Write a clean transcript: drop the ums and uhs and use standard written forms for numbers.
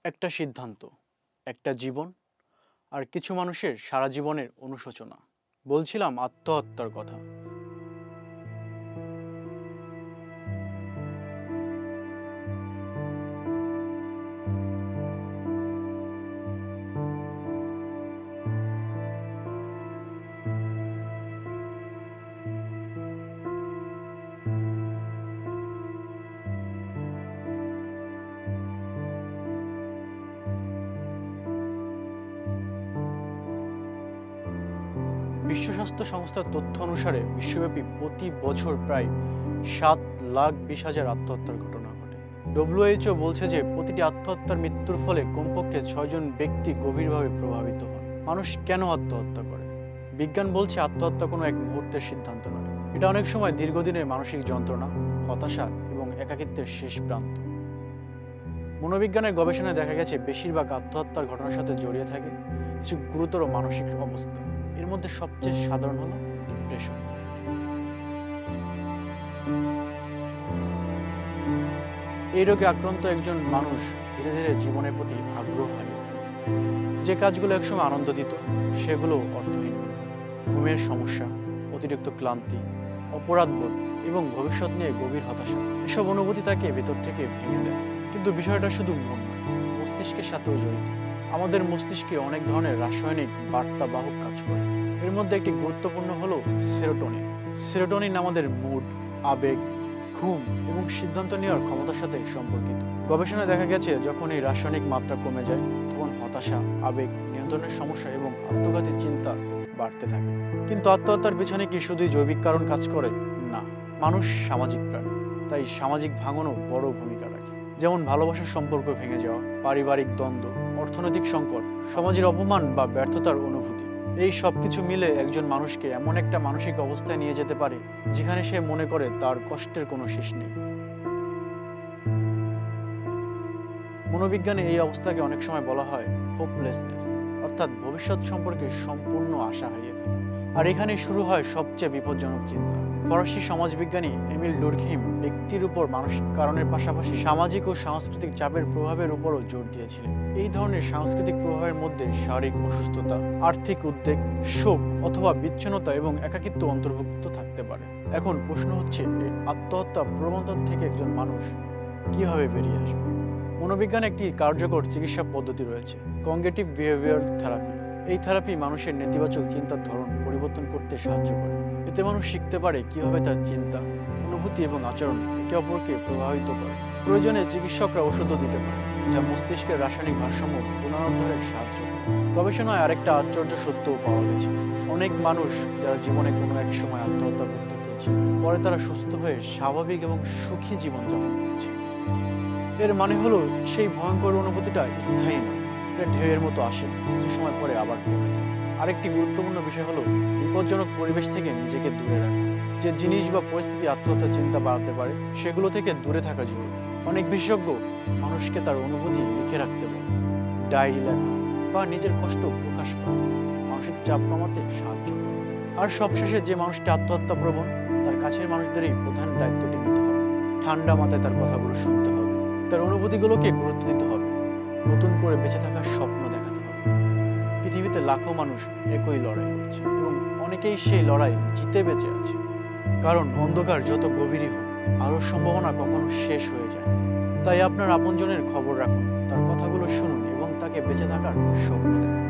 একটা সিদ্ধান্ত, একটা জীবন, আর কিছু মানুষের সারা জীবনের অনুশোচনা। বলছিলাম আত্মহত্যার কথা। বিশ্ব স্বাস্থ্য সংস্থার তথ্য অনুসারে বিশ্বব্যাপী প্রতি বছর প্রায় 7,20,000 আত্মহত্যার ঘটনা ঘটে। ডব্লিউএইচও বলছে যে প্রতিটি আত্মহত্যার মৃত্যুর ফলে কমপক্ষে 6 জন ব্যক্তি গভীরভাবে প্রভাবিত হন। মানুষ কেন আত্মহত্যা করে? বিজ্ঞান বলছে আত্মহত্যা কোনো এক মুহূর্তের সিদ্ধান্ত নয়। এটা অনেক সময় দীর্ঘদিনের মানসিক যন্ত্রণা, হতাশা এবং একাকিত্বের শেষ প্রান্ত। মনোবিজ্ঞানের গবেষণায় দেখা গেছে বেশিরভাগ আত্মহত্যার ঘটনার সাথে জড়িয়ে থাকে কিছু গুরুতর মানসিক অবস্থা। এর মধ্যে সবচেয়ে সাধারণ হলো ডিপ্রেশন। এই রোগে আক্রান্ত একজন মানুষ ধীরে ধীরে জীবনের প্রতি আগ্রহ হারিয়ে ফেলে। যে কাজগুলো একসময় আনন্দ দিত সেগুলো অর্থহীন মনে হয়। ঘুমের সমস্যা, অতিরিক্ত ক্লান্তি, অপরাধবোধ এবং ভবিষ্যৎ নিয়ে গভীর হতাশা, এসব অনুভূতি তাকে ভেতর থেকে ভেঙে দেয়। কিন্তু বিষয়টা শুধু মন নয়, মস্তিষ্কের সাথেও জড়িত। আমাদের মস্তিষ্কে অনেক ধরনের রাসায়নিক বার্তাবাহক কাজ করে। এর মধ্যে একটি গুরুত্বপূর্ণ হলো সেরোটোনিন। সেরোটোনিন আমাদের মুড, আবেগ, ঘুম এবং সিদ্ধান্ত নেওয়ার ক্ষমতার সাথে সম্পর্কিত। গবেষণায় দেখা গেছে যখন এই রাসায়নিক মাত্রা কমে যায় তখন হতাশা, আবেগ নিয়ন্ত্রণের সমস্যা এবং আত্মঘাতী চিন্তা বাড়তে থাকে। কিন্তু আত্মহত্যার পিছনে কি শুধুই জৈবিক কারণ কাজ করে? না, মানুষ সামাজিক প্রাণী, তাই সামাজিক ভাঙনও বড় ভূমিকা রাখে। যেমন ভালোবাসার সম্পর্ক ভেঙে যাওয়া, পারিবারিক দ্বন্দ্ব, অর্থনৈতিক সংকট, সমাজের অপমান বা ব্যর্থতার অনুভূতি, এই সব কিছু মিলে একজন মানুষকে এমন একটা মানসিক অবস্থায় নিয়ে যেতে পারে যেখানে সে মনে করে তার কষ্টের কোনো শেষ নেই। মনোবিজ্ঞানে এই অবস্থাকে অনেক সময় বলা হয় হোপলেসনেস, অর্থাৎ ভবিষ্যৎ সম্পর্কে সম্পূর্ণ আশা হারিয়ে ফেলা। আর এখানেই শুরু হয় সবচেয়ে বিপজ্জনক চিন্তা। ফরাসি সমাজবিজ্ঞানী এমিল ডুরখিম ব্যক্তির উপর মানসিক কারণের পাশাপাশি সামাজিক ও সাংস্কৃতিক চাপের প্রভাবের উপরও জোর দিয়েছিলেন। এই ধরনের সাংস্কৃতিক প্রভাবের মধ্যে শারীরিক অসুস্থতা, আর্থিক উদ্বেগ, শোক অথবা বিচ্ছিন্নতা এবং একাকিত্ব অন্তর্ভুক্ত থাকতে পারে। এখন প্রশ্ন হচ্ছে, এই আত্মহত্যা প্রবণতা থেকে একজন মানুষ কিভাবে বেরিয়ে আসবে? মনোবিজ্ঞানে একটি কার্যকর চিকিৎসা পদ্ধতি রয়েছে, কগনিটিভ বিহেভিয়ারাল থেরাপি। এই থেরাপি মানুষের নেতিবাচক চিন্তার ধরন পরিবর্তন করতে সাহায্য করে। এতে মানুষ শিখতে পারে কিভাবে তার চিন্তা, অনুভূতি এবং আচরণ একে অপরকে প্রভাবিত করে। প্রয়োজনে চিকিৎসকরা ওষুধও দিতে পারে, যা মস্তিষ্কের রাসায়নিক ভারসাম্য পুনরুদ্ধারে সাহায্য করে। গবেষণায় আরেকটা আশ্চর্য সত্যও পাওয়া গেছে। অনেক মানুষ যারা জীবনে কোনো এক সময় আত্মহত্যা করতে চেয়েছিল, পরে তারা সুস্থ হয়ে স্বাভাবিক এবং সুখী জীবনযাপন করছে। এর মানে হলো সেই ভয়ঙ্কর অনুভূতিটা স্থায়ী নয়, এটা ঢেউয়ের মতো আসে, কিছু সময় পরে আবার কমে যায়। আরেকটি গুরুত্বপূর্ণ বিষয় হলো বিপজ্জনক পরিবেশ থেকে নিজেকে দূরে রাখা। যে জিনিস বা পরিস্থিতি আত্মহত্যার চিন্তা বাড়াতে পারে সেগুলো থেকে দূরে থাকা জরুরি। অনেক বিশেষজ্ঞ মানুষকে তার অনুভূতি লিখে রাখতে বলে, ডায়েরি লেখা বা নিজের কষ্ট প্রকাশ করা মানসিক চাপ কমাতে সাহায্য করে। আর সবশেষে যে মানুষটি আত্মহত্যা প্রবণ, তার কাছের মানুষদেরই প্রধান দায়িত্বটি নিতে হবে। ঠান্ডা মাথায় তার কথাগুলো শুনতে হবে, তার অনুভূতিগুলোকে গুরুত্ব দিতে হবে, নতুন করে বেঁচে থাকার স্বপ্ন দেখাতে হবে। পৃথিবীতে লাখো মানুষ একই লড়াই করছে এবং অনেকেই সেই লড়াই জিতে বেঁচে আছে। কারণ অন্ধকার যত গভীরই হোক, আরও সম্ভাবনা কখনো শেষ হয়ে যায় না। তাই আপনার আপনজনের খবর রাখুন, তার কথাগুলো শুনুন এবং তাকে বেঁচে থাকার স্বপ্ন দেখান।